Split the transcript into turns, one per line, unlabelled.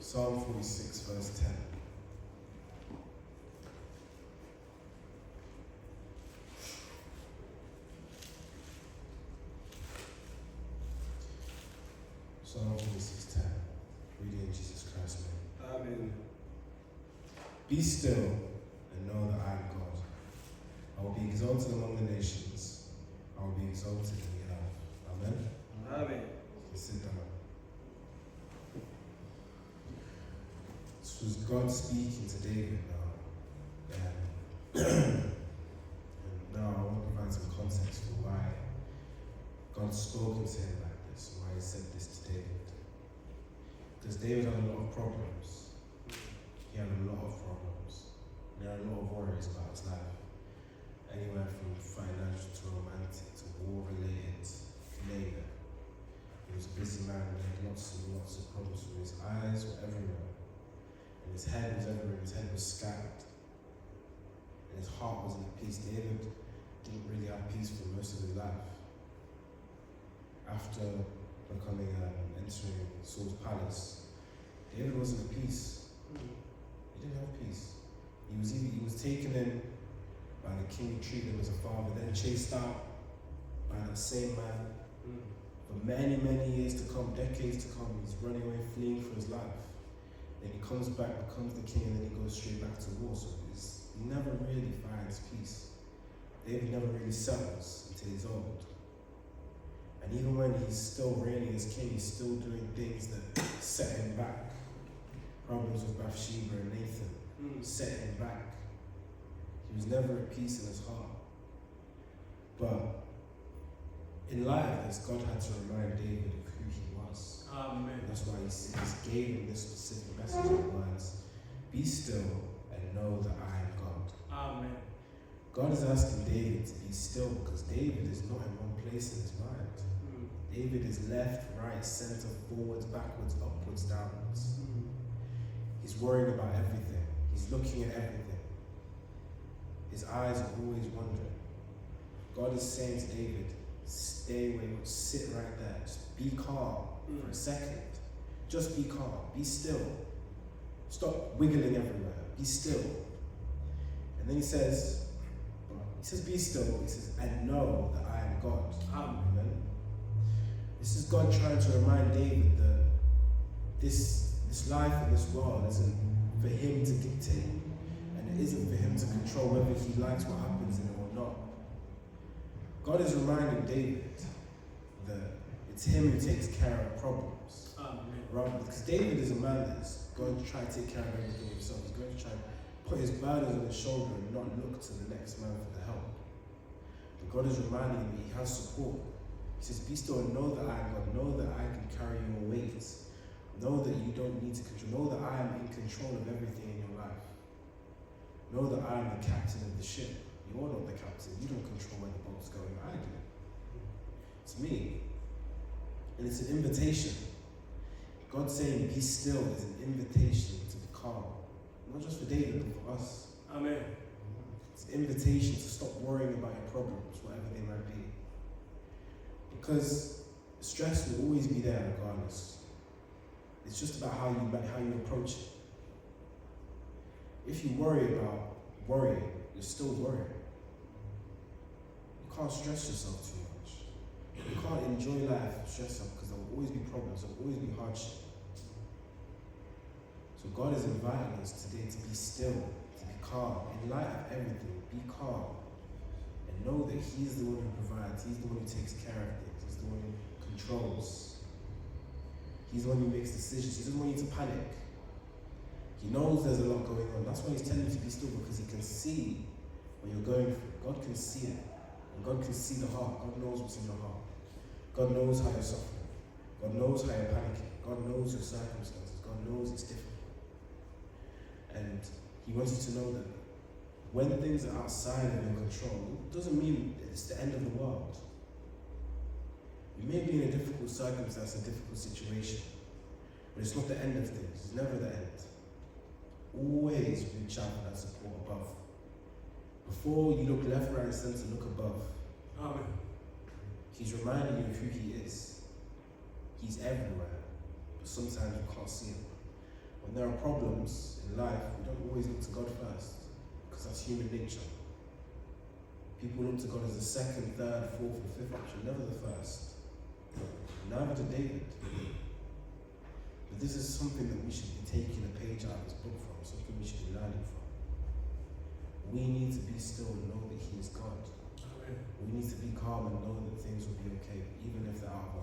Psalm 46, verse 10. Psalm 46, 10. Reading in Jesus Christ's name.
Amen.
Be still and know that I am God. I will be exalted among the nations. I will be exalted in the earth. Amen.
Amen.
Sit down. This was God speaking to David now. And now I want to provide some context for why God's spoken to him like this, and why he said this to David. Because David had a lot of problems. He had a lot of problems. There are a lot of worries about his life. Anywhere from financial to romantic to war-related, name it. He was a busy man and he had lots and lots of problems. From his eyes were everywhere. And his head was everywhere. His head was scattered. And his heart wasn't at peace. David didn't really have peace for most of his life. After entering Saul's palace, David wasn't at peace. He didn't have peace. He was taken in by the king, treated him as a father, then chased out by that same man. For many, many years to come, decades to come, he's running away, fleeing for his life. Then he comes back, becomes the king, and then he goes straight back to war. So he never really finds peace. David never really settles until he's old. And even when he's still reigning as king, he's still doing things that set him back. Problems with Bathsheba and Nathan set him back. He was never at peace in his heart. But in light of this, God had to remind David of who he was.
Amen.
That's why he gave him this specific message in words: be still and know that I am God.
Amen.
God is asking David to be still because David is not in one place in his mind. David is left, right, center, forwards, backwards, upwards, downwards. He's worrying about everything. He's looking at everything. His eyes are always wandering. God is saying to David, stay where you sit right there. Just be calm for a second. Just be calm. Be still. Stop wiggling everywhere. Be still. And then he says, be still. He says, and know that I am God. Amen. This is God trying to remind David that this life in this world isn't for him to dictate, and it isn't for him to control whether he likes what happens in it or not. God is reminding David that it's him who takes care of problems. Right? Because David is a man that's going to try to take care of everything himself. He's going to try to put his burdens on his shoulder and not look to the next man for the help. But God is reminding him that he has support. He says, be still and know that I am God. Know that I can carry your weight. Know that you don't need to control. Know that I am in control of everything in your life. Know that I am the captain of the ship. You're not the captain. You don't control where the boat's going. I do. It's me. And it's an invitation. God saying, be still is an invitation to be calm. Not just for David, but for us.
Amen.
It's an invitation to stop worrying about your problems, whatever they might be. Because stress will always be there regardless. It's just about how you approach it. If you worry about worrying, you're still worrying. You can't stress yourself too much. You can't enjoy life and stress yourself because there will always be problems, there will always be hardship. So God is inviting us today to be still, to be calm. In light of everything, be calm. And know that He's the one who provides, He's the one who takes care of things, He's the one who controls. He's the one who makes decisions. He doesn't want you to panic. He knows there's a lot going on. That's why He's telling you to be still, because He can see what you're going through. God can see it. And God can see the heart. God knows what's in your heart. God knows how you're suffering. God knows how you're panicking. God knows your circumstances. God knows it's difficult. And He wants you to know that when things are outside of your control, it doesn't mean it's the end of the world. You may be in a difficult circumstance, a difficult situation, but it's not the end of things. It's never the end. Always reach out for that support above. Before you look left, right, and center, look above.
Amen.
He's reminding you of who He is. He's everywhere, but sometimes you can't see Him. When there are problems in life, we don't always look to God first, because that's human nature. People look to God as the second, third, fourth, or fifth option, never the first. Neither did David. But this is something that we should be taking a page out of this book from, something we should be learning from. We need to be still and know that He is God. Amen. We need to be calm and know that things will be okay, even if they're out of